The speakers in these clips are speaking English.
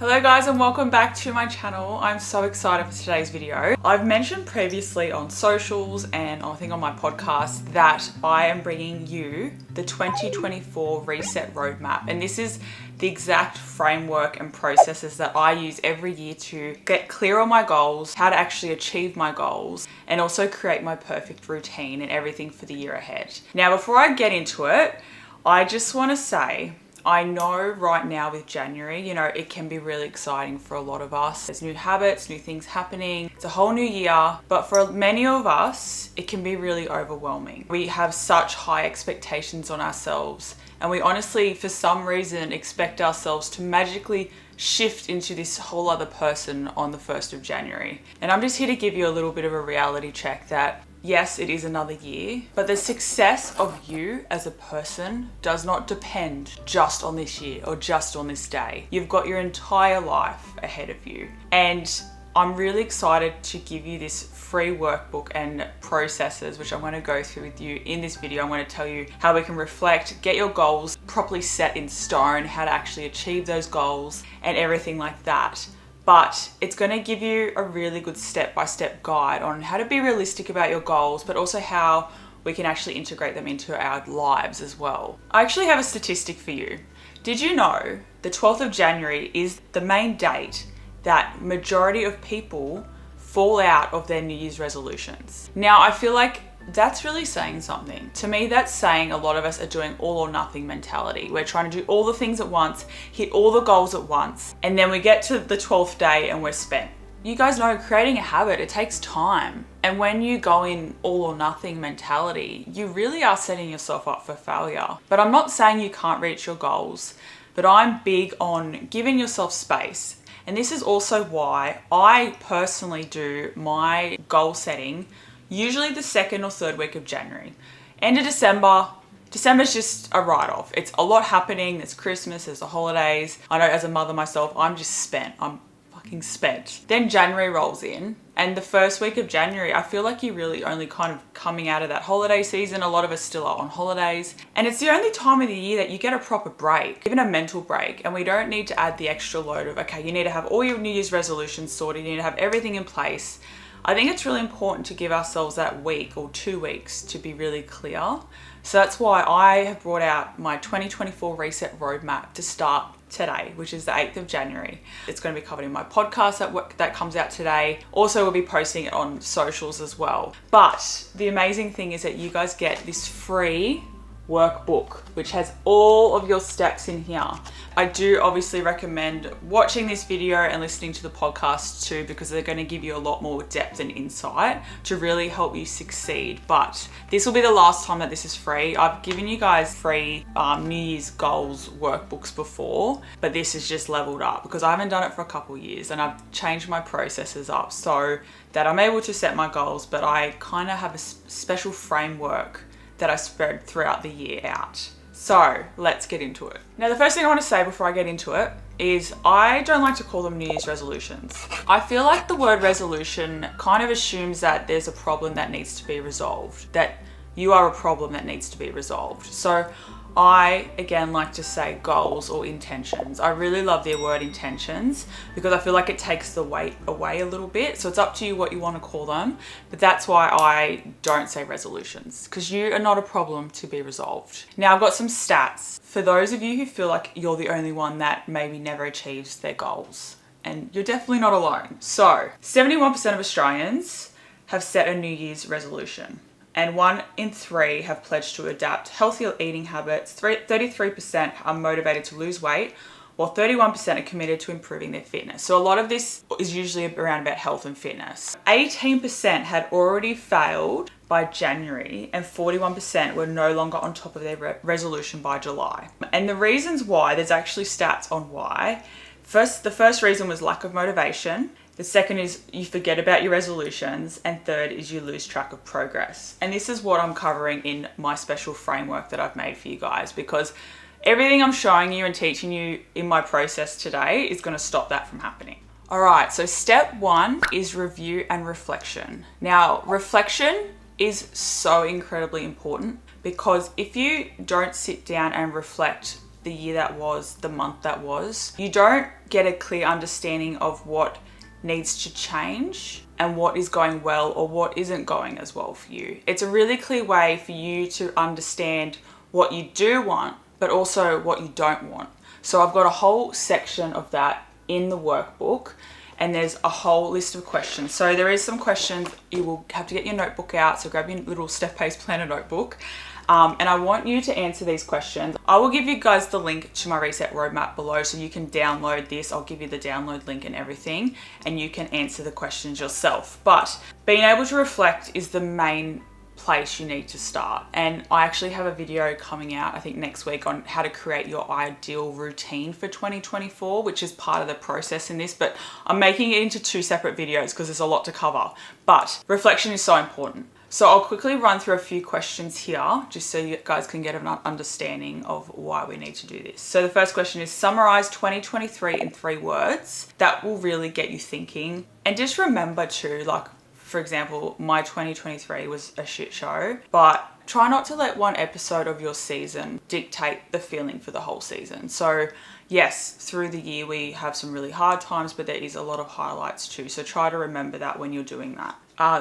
Hello guys and welcome back to my channel. I'm so excited for today's video. I've mentioned previously on socials and I think on my podcast that I am bringing you the 2024 Reset Roadmap, and this is the exact framework and processes that I use every year to get clear on my goals, how to actually achieve my goals, and also create my perfect routine and everything for the year ahead. Now, before I get into it, I just want to say, I know right now with January, it can be really exciting for a lot of us. There's new habits, new things happening. It's a whole new year, but for many of us, it can be really overwhelming. We have such high expectations on ourselves, and we honestly, for some reason, expect ourselves to magically shift into this whole other person on the 1st of January. And I'm just here to give you a little bit of a reality check that yes, it is another year, but the success of you as a person does not depend just on this year or just on this day. You've got your entire life ahead of you. And I'm really excited to give you this free workbook and processes, which I'm going to go through with you in this video. I'm going to tell you how we can reflect, get your goals properly set in stone, how to actually achieve those goals and everything like that. But it's going to give you a really good step-by-step guide on how to be realistic about your goals, but also how we can actually integrate them into our lives as well. I actually have a statistic for you. Did you know the 12th of January is the main date that majority of people fall out of their New Year's resolutions? Now, I feel like that's really saying something. To me, that's saying a lot of us are doing all or nothing mentality. We're trying to do all the things at once, hit all the goals at once, and then we get to the 12th day and we're spent. You guys know creating a habit, it takes time. And when you go in all or nothing mentality, you really are setting yourself up for failure. But I'm not saying you can't reach your goals, but I'm big on giving yourself space. And this is also why I personally do my goal setting usually the second or third week of January. End of December's just a write-off. It's a lot happening. There's Christmas, there's the holidays. I know as a mother myself, I'm just spent. I'm fucking spent. Then January rolls in, and the first week of January, I feel like you're really only kind of coming out of that holiday season. A lot of us still are on holidays. And it's the only time of the year that you get a proper break, even a mental break. And we don't need to add the extra load of, okay, you need to have all your New Year's resolutions sorted. You need to have everything in place. I think it's really important to give ourselves that week or 2 weeks to be really clear. So that's why I have brought out my 2024 Reset Roadmap to start today, which is the 8th of January. It's going to be covered in my podcast that comes out today. Also, we'll be posting it on socials as well. But the amazing thing is that you guys get this free workbook, which has all of your steps in here. I do obviously recommend watching this video and listening to the podcast too, because they're going to give you a lot more depth and insight to really help you succeed. But this will be the last time that this is free. I've given you guys free New Year's goals workbooks before, but this is just leveled up because I haven't done it for a couple of years, and I've changed my processes up so that I'm able to set my goals, but I kind of have a special framework that I spread throughout the year out. So let's get into it. Now, the first thing I want to say before I get into it is I don't like to call them New Year's resolutions. I feel like the word resolution kind of assumes that there's a problem that needs to be resolved, that you are a problem that needs to be resolved. So I, again, like to say goals or intentions. I really love the word intentions because I feel like it takes the weight away a little bit. So it's up to you what you want to call them. But that's why I don't say resolutions, because you are not a problem to be resolved. Now, I've got some stats for those of you who feel like you're the only one that maybe never achieves their goals. And you're definitely not alone. So 71% of Australians have set a New Year's resolution, and 1 in 3 have pledged to adapt healthier eating habits. 33% are motivated to lose weight, while 31% are committed to improving their fitness. So a lot of this is usually around about health and fitness. 18% had already failed by January, and 41% were no longer on top of their resolution by July. And the reasons why, there's actually stats on why. The first reason was lack of motivation. The second is you forget about your resolutions, and third is you lose track of progress. And this is what I'm covering in my special framework that I've made for you guys, because everything I'm showing you and teaching you in my process today is going to stop that from happening. All right, so step 1 is review and reflection. Now, reflection is so incredibly important, because if you don't sit down and reflect the year that was, the month that was, you don't get a clear understanding of what needs to change and what is going well or what isn't going as well for you. It's a really clear way for you to understand what you do want, but also what you don't want. So I've got a whole section of that in the workbook, and there's a whole list of questions. So there is some questions. You will have to get your notebook out, so grab your little Steph Pase Planner notebook. And I want you to answer these questions. I will give you guys the link to my reset roadmap below so you can download this. I'll give you the download link and everything, and you can answer the questions yourself. But being able to reflect is the main place you need to start. And I actually have a video coming out, I think next week, on how to create your ideal routine for 2024, which is part of the process in this, but I'm making it into 2 separate videos because there's a lot to cover. But reflection is so important. So I'll quickly run through a few questions here, just so you guys can get an understanding of why we need to do this. So the first question is, summarize 2023 in 3 words. That will really get you thinking. And just remember too, like, for example, my 2023 was a shit show, but try not to let one episode of your season dictate the feeling for the whole season. So yes, through the year we have some really hard times, but there is a lot of highlights too. So try to remember that when you're doing that.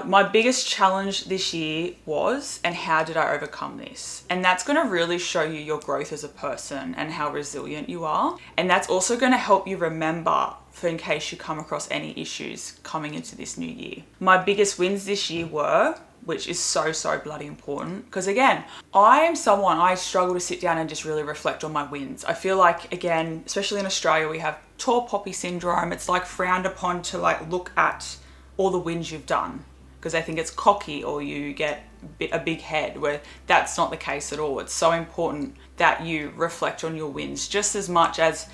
My biggest challenge this year was, and how did I overcome this? And that's going to really show you your growth as a person and how resilient you are. And that's also going to help you remember for in case you come across any issues coming into this new year. My biggest wins this year were, which is so bloody important, because again, I struggle to sit down and just really reflect on my wins. I feel like, again, especially in Australia, we have tall poppy syndrome. It's like frowned upon to like look at all the wins you've done, because I think it's cocky or you get a big head, where that's not the case at all. It's so important that you reflect on your wins just as much as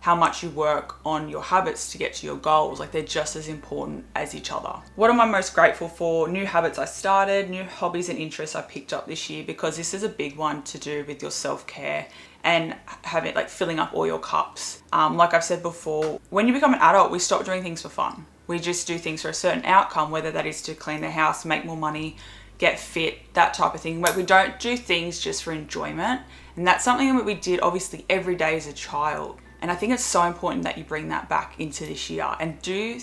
how much you work on your habits to get to your goals. Like, they're just as important as each other. What am I most grateful for? New habits I started, new hobbies and interests I picked up this year, because this is a big one to do with your self-care and having, like, filling up all your cups. Like I've said before, when you become an adult, we stop doing things for fun. We just do things for a certain outcome, whether that is to clean the house, make more money, get fit, that type of thing. But we don't do things just for enjoyment. And that's something that we did obviously every day as a child. And I think it's so important that you bring that back into this year and do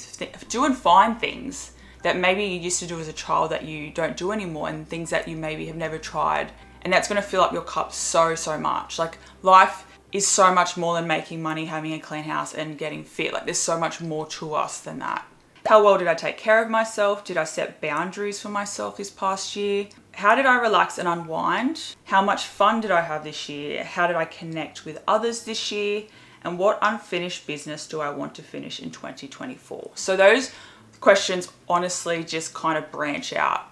and find things that maybe you used to do as a child that you don't do anymore, and things that you maybe have never tried. And that's going to fill up your cup so much. Like, life is so much more than making money, having a clean house and getting fit. Like, there's so much more to us than that. How well did I take care of myself? Did I set boundaries for myself this past year? How did I relax and unwind? How much fun did I have this year? How did I connect with others this year? And what unfinished business do I want to finish in 2024? So those questions honestly just kind of branch out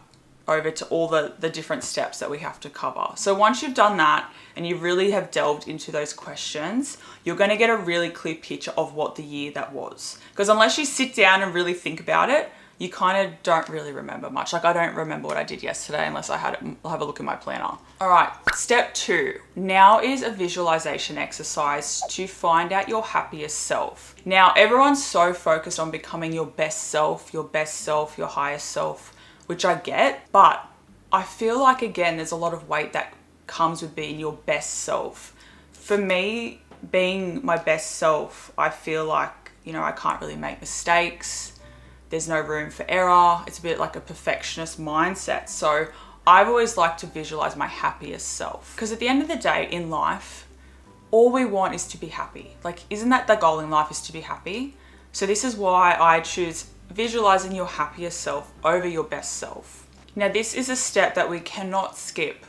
over to all the different steps that we have to cover. So once you've done that and you really have delved into those questions, you're going to get a really clear picture of what the year that was. Because unless you sit down and really think about it, you kind of don't really remember much. Like, I don't remember what I did yesterday unless I'll have a look in my planner. All right, step 2. Now is a visualization exercise to find out your happiest self. Now, everyone's so focused on becoming your best self, your highest self, which I get, but I feel like, again, there's a lot of weight that comes with being your best self. For me, being my best self, I feel like, I can't really make mistakes. There's no room for error. It's a bit like a perfectionist mindset. So I've always liked to visualize my happiest self. Because at the end of the day in life, all we want is to be happy. Like, isn't that the goal in life, is to be happy? So this is why I choose visualizing your happiest self over your best self. Now, this is a step that we cannot skip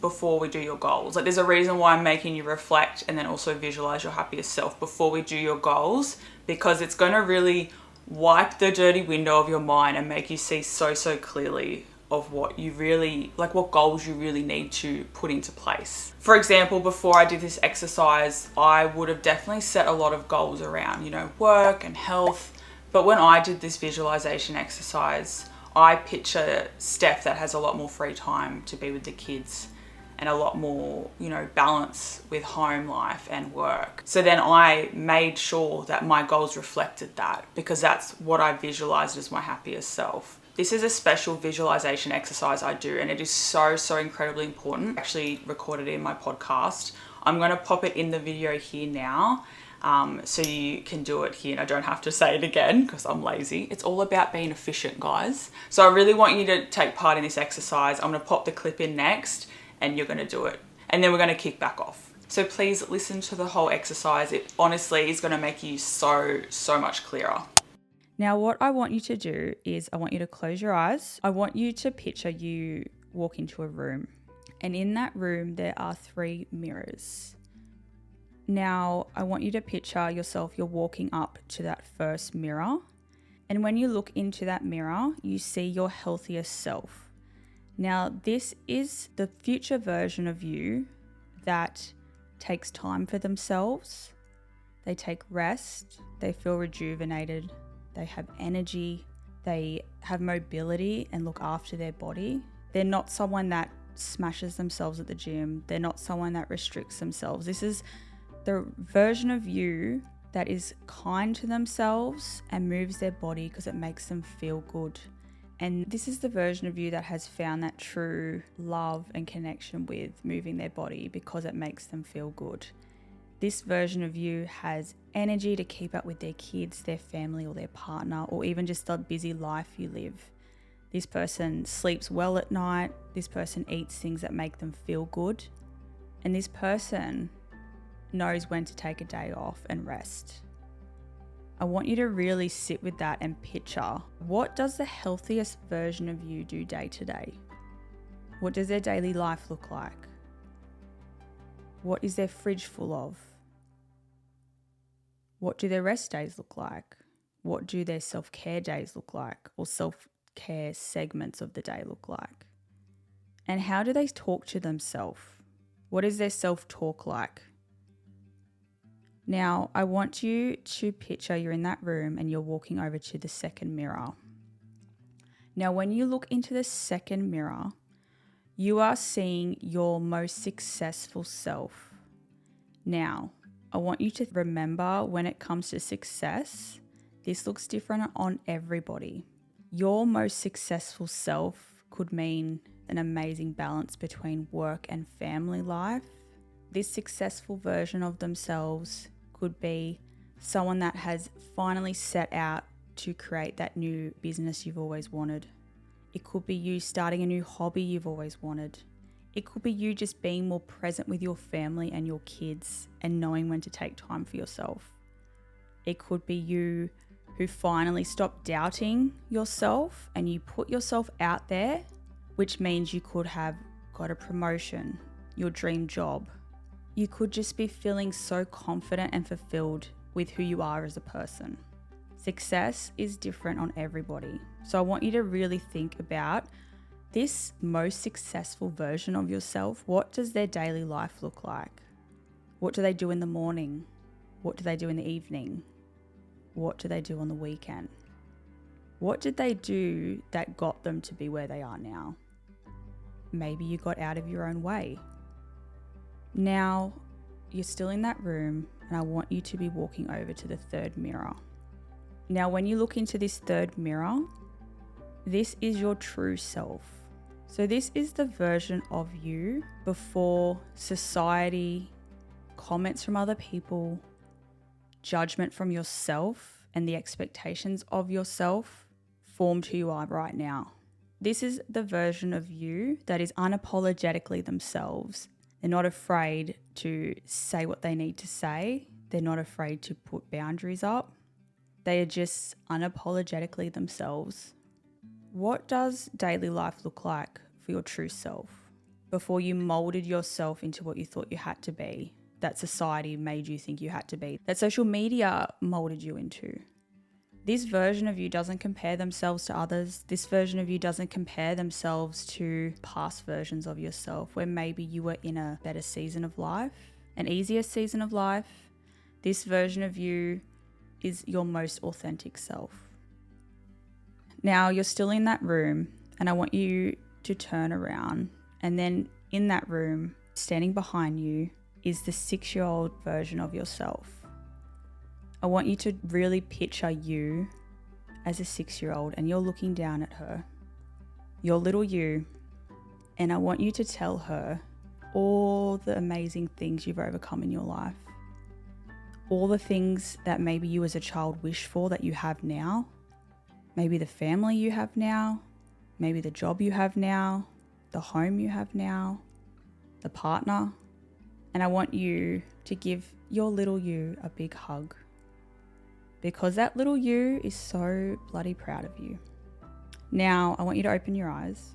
before we do your goals. Like, there's a reason why I'm making you reflect and then also visualize your happiest self before we do your goals, because it's going to really wipe the dirty window of your mind and make you see so clearly of what you really, like, what goals you really need to put into place. For example, before I did this exercise, I would have definitely set a lot of goals around, work and health. But when I did this visualization exercise, I picture Steph that has a lot more free time to be with the kids and a lot more, balance with home life and work. So then I made sure that my goals reflected that, because that's what I visualized as my happiest self. This is a special visualization exercise I do, and it is so incredibly important. I actually recorded it in my podcast. I'm going to pop it in the video here now. So you can do it here and I don't have to say it again because I'm lazy. It's all about being efficient, guys. So I really want you to take part in this exercise. I'm going to pop the clip in next and you're going to do it. And then we're going to kick back off. So please listen to the whole exercise. It honestly is going to make you so much clearer. Now what I want you to do is I want you to close your eyes. I want you to picture you walk into a room. And in that room there are 3 mirrors. Now, I want you to picture yourself, you're walking up to that first mirror. And when you look into that mirror, you see your healthiest self. Now, this is the future version of you that takes time for themselves. They take rest, they feel rejuvenated, they have energy, they have mobility and look after their body. They're not someone that smashes themselves at the gym. They're not someone that restricts themselves. This is the version of you that is kind to themselves and moves their body because it makes them feel good. And this is the version of you that has found that true love and connection with moving their body because it makes them feel good. This version of you has energy to keep up with their kids, their family or their partner, or even just the busy life you live. This person sleeps well at night. This person eats things that make them feel good. And this person knows when to take a day off and rest. I want you to really sit with that and picture, what does the healthiest version of you do day to day? What does their daily life look like? What is their fridge full of? What do their rest days look like? What do their self-care days look like, or self-care segments of the day look like? And how do they talk to themselves? What is their self-talk like? Now, I want you to picture you're in that room and you're walking over to the second mirror. Now, when you look into the second mirror, you are seeing your most successful self. Now, I want you to remember when it comes to success, this looks different on everybody. Your most successful self could mean an amazing balance between work and family life. This successful version of themselves could be someone that has finally set out to create that new business you've always wanted. It could be you starting a new hobby you've always wanted. It could be you just being more present with your family and your kids and knowing when to take time for yourself. It could be you who finally stopped doubting yourself and you put yourself out there, which means you could have got a promotion, your dream job. You could just be feeling so confident and fulfilled with who you are as a person. Success is different on everybody. So I want you to really think about this most successful version of yourself. What does their daily life look like? What do they do in the morning? What do they do in the evening? What do they do on the weekend? What did they do that got them to be where they are now? Maybe you got out of your own way. Now, you're still in that room and I want you to be walking over to the third mirror. Now, when you look into this third mirror, this is your true self. So this is the version of you before society, comments from other people, judgment from yourself, and the expectations of yourself formed who you are right now. This is the version of you that is unapologetically themselves. They're not afraid to say what they need to say. They're not afraid to put boundaries up. They are just unapologetically themselves. What does daily life look like for your true self before you molded yourself into what you thought you had to be, that society made you think you had to be, that social media molded you into? This version of you doesn't compare themselves to others. This version of you doesn't compare themselves to past versions of yourself where maybe you were in a better season of life, an easier season of life. This version of you is your most authentic self. Now you're still in that room and I want you to turn around, and then in that room, standing behind you, is the 6-year-old version of yourself. I want you to really picture you as a 6-year-old and you're looking down at her, your little you, and I want you to tell her all the amazing things you've overcome in your life. All the things that maybe you as a child wished for that you have now. Maybe the family you have now. Maybe the job you have now. The home you have now. The partner. And I want you to give your little you a big hug. Because that little you is so bloody proud of you. Now, I want you to open your eyes.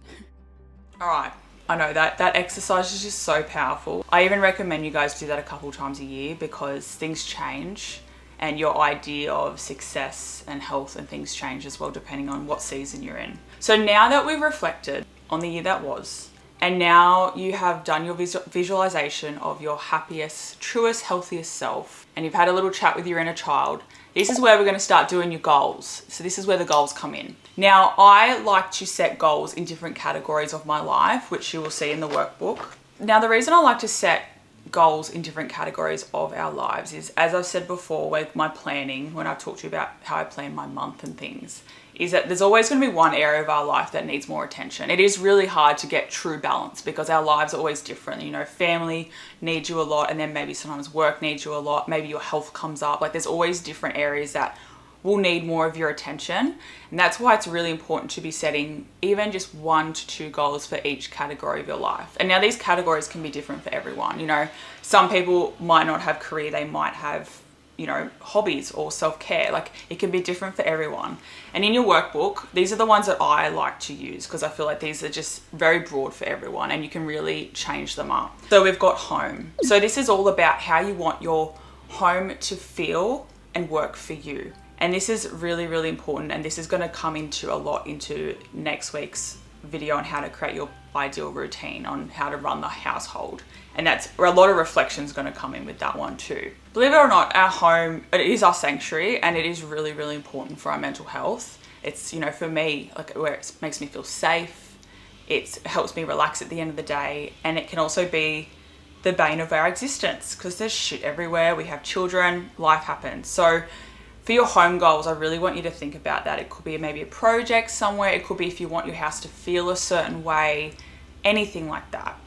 All right. I know that exercise is just so powerful. I even recommend you guys do that a couple times a year because things change and your idea of success and health and things change as well depending on what season you're in. So now that we've reflected on the year that was, and now you have done your visualization of your happiest, truest, healthiest self, and you've had a little chat with your inner child, this is where we're going to start doing your goals. So this is where the goals come in. Now, I like to set goals in different categories of my life, which you will see in the workbook. Now, the reason I like to set goals in different categories of our lives is, as I've said before with my planning, when I've talked to you about how I plan my month and things, is that there's always going to be one area of our life that needs more attention. It is really hard to get true balance because our lives are always different. You know, family needs you a lot, and then maybe sometimes work needs you a lot. Maybe your health comes up. Like, there's always different areas that will need more of your attention. And that's why it's really important to be setting even just 1 to 2 goals for each category of your life. And now these categories can be different for everyone. You know, some people might not have career, they might have, you know, hobbies or self-care. Like, it can be different for everyone. And in your workbook, these are the ones that I like to use because I feel like these are just very broad for everyone and you can really change them up. So we've got home. So this is all about how you want your home to feel and work for you. And this is really, really important. And this is going to come into a lot into next week's video on how to create your ideal routine, on how to run the household. And that's where a lot of reflections going to come in with that one too. Believe it or not, our home, it is our sanctuary and it is really, really important for our mental health. It's, you know, for me, like, where it makes me feel safe. It helps me relax at the end of the day. And it can also be the bane of our existence because there's shit everywhere. We have children, life happens. So for your home goals, I really want you to think about that. It could be maybe a project somewhere. It could be if you want your house to feel a certain way, anything like that.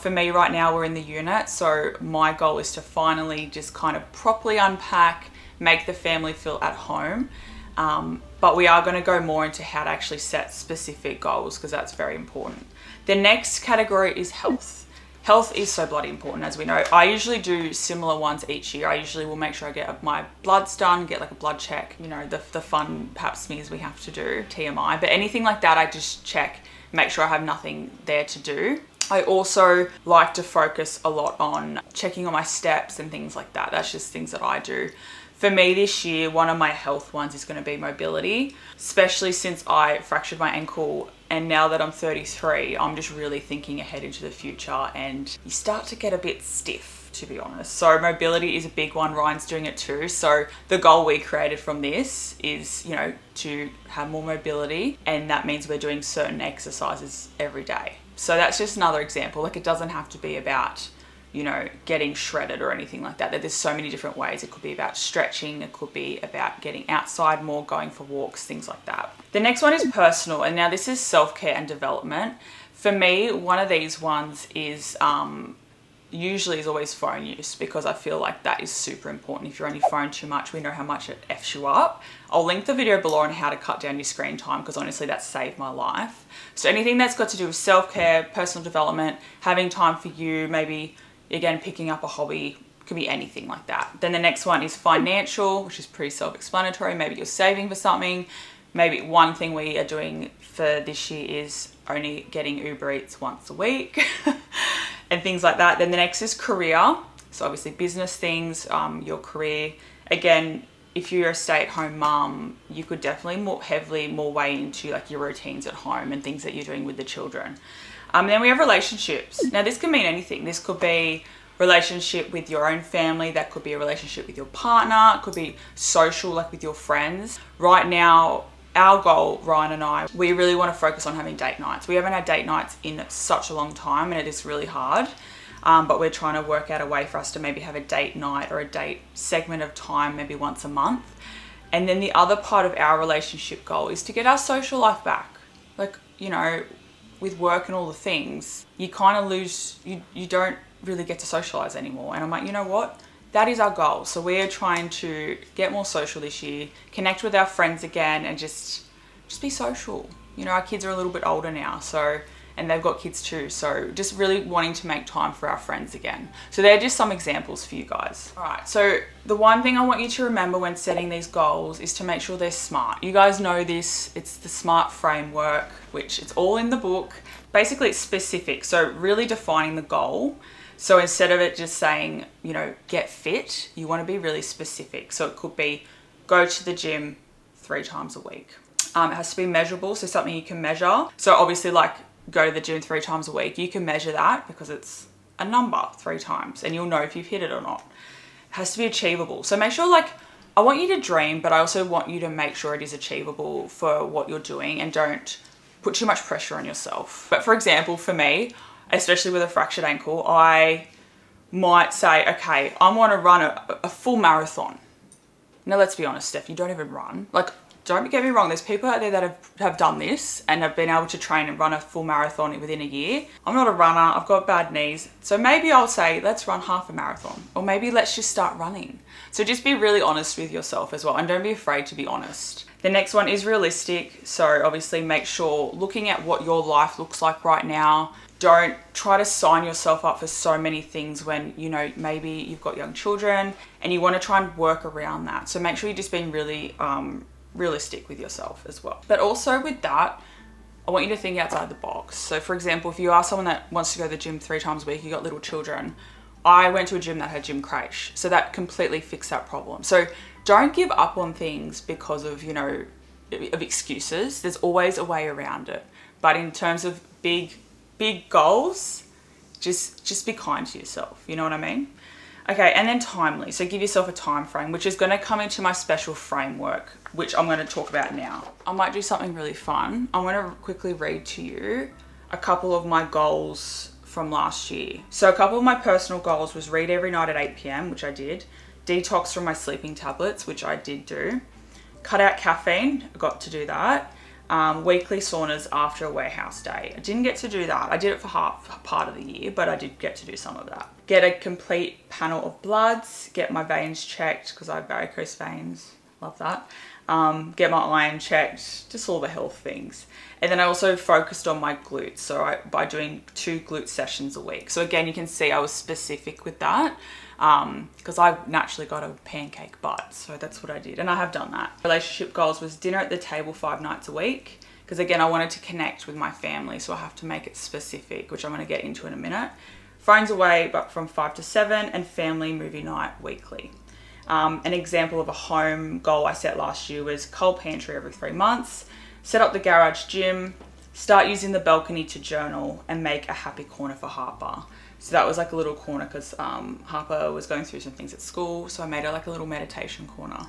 For me right now, we're in the unit. So my goal is to finally just kind of properly unpack, make the family feel at home. But we are going to go more into how to actually set specific goals because that's very important. The next category is health. Health is so bloody important, as we know. I usually do similar ones each year. I usually will make sure I get my bloods done, get like a blood check, you know, the fun pap smears we have to do, TMI. But anything like that, I just check, make sure I have nothing there to do. I also like to focus a lot on checking on my steps and things like that. That's just things that I do. For me this year, one of my health ones is going to be mobility, especially since I fractured my ankle. And now that I'm 33, I'm just really thinking ahead into the future and you start to get a bit stiff, to be honest. So mobility is a big one. Ryan's doing it too. So the goal we created from this is, you know, to have more mobility. And that means we're doing certain exercises every day. So that's just another example. Like, it doesn't have to be about, you know, getting shredded or anything like that. There's so many different ways. It could be about stretching. It could be about getting outside more, going for walks, things like that. The next one is personal. And now this is self-care and development. For me, one of these ones is usually is always phone use because I feel like that is super important. If you're on your phone too much, we know how much it F's you up. I'll link the video below on how to cut down your screen time because honestly, that's saved my life. So anything that's got to do with self-care, personal development, having time for you, maybe again, picking up a hobby, could be anything like that. Then the next one is financial, which is pretty self-explanatory. Maybe you're saving for something. Maybe one thing we are doing for this year is only getting Uber Eats once a week and things like that. Then the next is career. So obviously business things, your career. Again, if you're a stay-at-home mum, you could definitely more weigh into like your routines at home and things that you're doing with the children. Then we have relationships. Now this can mean anything. This could be relationship with your own family. That could be a relationship with your partner. It could be social, like with your friends. Right now, our goal, Ryan and I, we really want to focus on having date nights. We haven't had date nights in such a long time and it is really hard. But we're trying to work out a way for us to maybe have a date night or a date segment of time, maybe once a month. And then the other part of our relationship goal is to get our social life back. Like, you know, with work and all the things, you kind of lose, you don't really get to socialize anymore. And I'm like, you know what? That is our goal. So we're trying to get more social this year, connect with our friends again, and just be social. You know, our kids are a little bit older now, so, and they've got kids too. So just really wanting to make time for our friends again. So they're just some examples for you guys. All right. So the one thing I want you to remember when setting these goals is to make sure they're smart. You guys know this. It's the SMART framework, which it's all in the book. Basically, it's specific. So really defining the goal. So instead of it just saying, you know, get fit, you want to be really specific. So it could be go to the gym 3 times a week. It has to be measurable, so something you can measure. So obviously, like, go to the gym 3 times a week. You can measure that because it's a number 3 times and you'll know if you've hit it or not. It has to be achievable. So make sure, like, I want you to dream, but I also want you to make sure it is achievable for what you're doing, and don't put too much pressure on yourself. But for example, for me, especially with a fractured ankle, I might say, okay, I want to run a full marathon. Now, let's be honest, Steph, you don't even run. Like, don't get me wrong, there's people out there that have done this and have been able to train and run a full marathon within a year. I'm not a runner, I've got bad knees. So maybe I'll say, let's run half a marathon, or maybe let's just start running. So just be really honest with yourself as well, and don't be afraid to be honest. The next one is realistic. So obviously make sure, looking at what your life looks like right now, don't try to sign yourself up for so many things when, you know, maybe you've got young children and you want to try and work around that. So make sure you're just being really realistic with yourself as well. But also with that, I want you to think outside the box. So for example, if you are someone that wants to go to the gym 3 times a week, you got little children. I went to a gym that had gym crèche, so that completely fixed that problem. So don't give up on things because of, you know, of excuses. There's always a way around it. But in terms of big goals, just be kind to yourself. You know what I mean? Okay, and then timely. So give yourself a time frame, which is going to come into my special framework, which I'm going to talk about now. I might do something really fun. I'm going to quickly read to you a couple of my goals from last year. So a couple of my personal goals was read every night at 8 p.m, which I did. Detox from my sleeping tablets, which I did do. Cut out caffeine, I got to do that. Weekly saunas after a warehouse day. I didn't get to do that. I did it for part of the year, but I did get to do some of that. Get a complete panel of bloods, get my veins checked because I have varicose veins. Love that. Get my iron checked, just all the health things. And then I also focused on my glutes, so by doing 2 glute sessions a week. So again, you can see I was specific with that because I've naturally got a pancake butt, so that's what I did, and I have done that. Relationship goals was dinner at the table 5 nights a week, because again, I wanted to connect with my family, so I have to make it specific, which I'm going to get into in a minute. Phones away, but from 5 to 7, and family movie night weekly. An example of a home goal I set last year was cold pantry every 3 months, set up the garage gym, start using the balcony to journal, and make a happy corner for Harper. So that was like a little corner because Harper was going through some things at school, so I made it like a little meditation corner.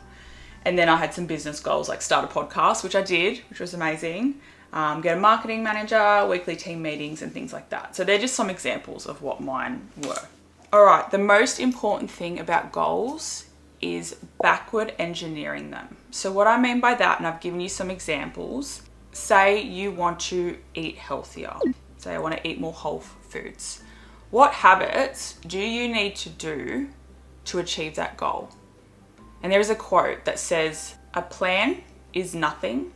And then I had some business goals, like start a podcast, which I did, which was amazing. Get a marketing manager, weekly team meetings, and things like that. So they're just some examples of what mine were. All right, the most important thing about goals is backward engineering them. So what I mean by that, and I've given you some examples, say you want to eat healthier. Say I want to eat more whole foods. What habits do you need to do to achieve that goal? And there is a quote that says, a plan is nothing,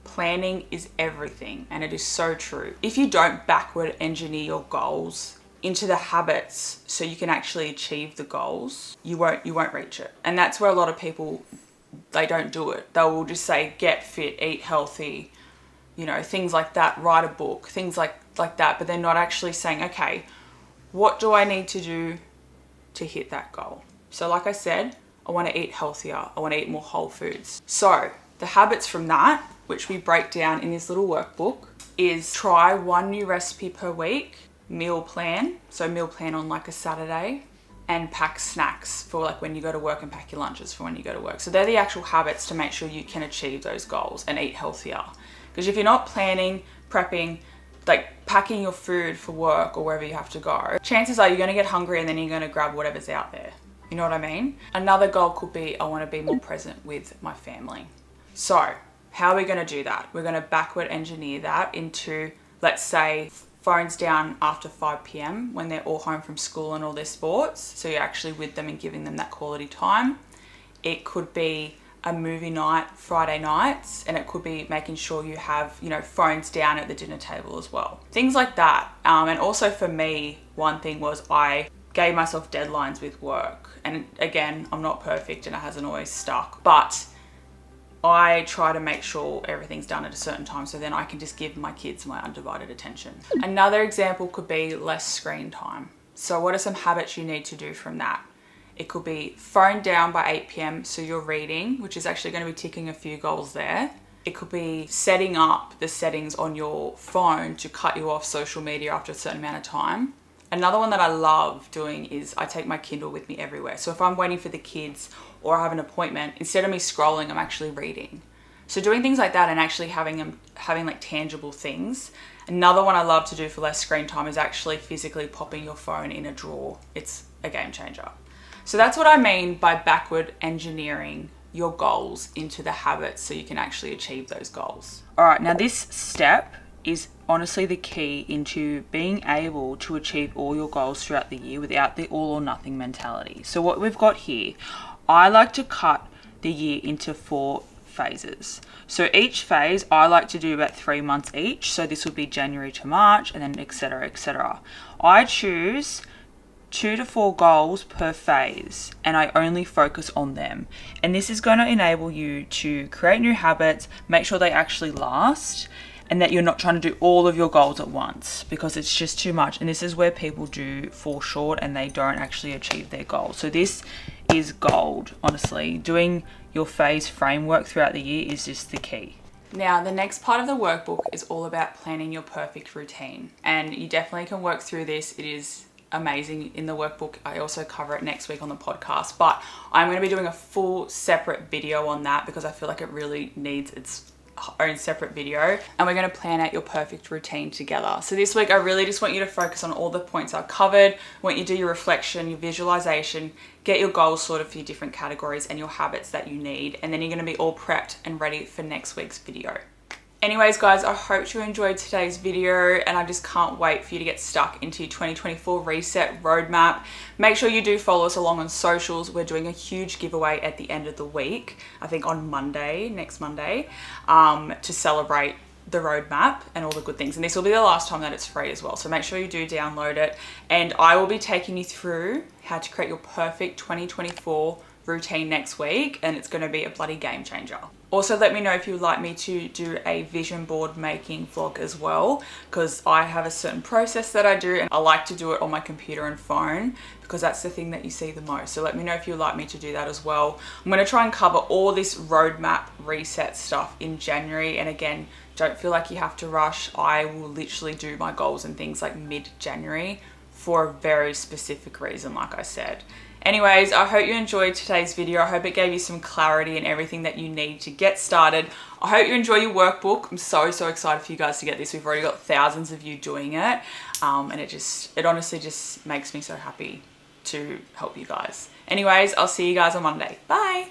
planning is everything. And it is so true. If you don't backward engineer your goals into the habits so you can actually achieve the goals, you won't reach it. And that's where a lot of people, they don't do it. They will just say, get fit, eat healthy, you know, things like that, write a book, things like that. But they're not actually saying, okay, what do I need to do to hit that goal? So like I said, I want to eat healthier. I want to eat more whole foods. So the habits from that, which we break down in this little workbook, is try 1 new recipe per week, meal plan. So meal plan on like a Saturday, and pack snacks for like when you go to work, and pack your lunches for when you go to work. So they're the actual habits to make sure you can achieve those goals and eat healthier. Because if you're not planning, prepping, like packing your food for work or wherever you have to go, chances are you're going to get hungry and then you're going to grab whatever's out there. You know what I mean? Another goal could be, I want to be more present with my family. So how are we going to do that? We're going to backward engineer that into let's say phones down after 5 p.m. when they're all home from school and all their sports. So you're actually with them and giving them that quality time. It could be a movie night Friday nights, and it could be making sure you have, you know, phones down at the dinner table as well. Things like that. And also for me, one thing was I gave myself deadlines with work. And again, I'm not perfect and it hasn't always stuck, but I try to make sure everything's done at a certain time so then I can just give my kids my undivided attention. Another example could be less screen time. So what are some habits you need to do from that? It could be phone down by 8 p.m. so you're reading, which is actually going to be ticking a few goals there. It could be setting up the settings on your phone to cut you off social media after a certain amount of time. Another one that I love doing is I take my Kindle with me everywhere. So if I'm waiting for the kids or I have an appointment, instead of me scrolling, I'm actually reading. So doing things like that and actually having like tangible things. Another one I love to do for less screen time is actually physically popping your phone in a drawer. It's a game changer. So that's what I mean by backward engineering your goals into the habits so you can actually achieve those goals. All right, now this step is honestly the key into being able to achieve all your goals throughout the year without the all or nothing mentality. So what we've got here, I like to cut the year into 4 phases. So each phase I like to do about 3 months each. So this would be January to March and then etc, etc. I choose 2 to 4 goals per phase and I only focus on them. And this is going to enable you to create new habits, make sure they actually last, and that you're not trying to do all of your goals at once because it's just too much. And this is where people do fall short and they don't actually achieve their goals. So this is gold, honestly. Doing your phase framework throughout the year is just the key. Now, the next part of the workbook is all about planning your perfect routine. And you definitely can work through this. It is amazing in the workbook. I also cover it next week on the podcast, but I'm going to be doing a full separate video on that because I feel like it really needs its own separate video, and we're going to plan out your perfect routine together. So this week I really just want you to focus on all the points I've covered. I want you to do your reflection, your visualization, get your goals sorted for your different categories and your habits that you need, and then you're going to be all prepped and ready for next week's video. Anyways, guys, I hope you enjoyed today's video and I just can't wait for you to get stuck into your 2024 reset roadmap. Make sure you do follow us along on socials. We're doing a huge giveaway at the end of the week, I think on Monday, next Monday, to celebrate the roadmap and all the good things. And this will be the last time that it's free as well. So make sure you do download it. And I will be taking you through how to create your perfect 2024 routine next week, and it's going to be a bloody game changer. Also, let me know if you would like me to do a vision board making vlog as well, because I have a certain process that I do and I like to do it on my computer and phone because that's the thing that you see the most. So let me know if you would like me to do that as well. I'm going to try and cover all this roadmap reset stuff in January, and again, don't feel like you have to rush. I will literally do my goals and things like mid-January for a very specific reason, like I said. Anyways, I hope you enjoyed today's video. I hope it gave you some clarity and everything that you need to get started. I hope you enjoy your workbook. I'm so excited for you guys to get this. We've already got thousands of you doing it. And it honestly just makes me so happy to help you guys. Anyways, I'll see you guys on Monday. Bye.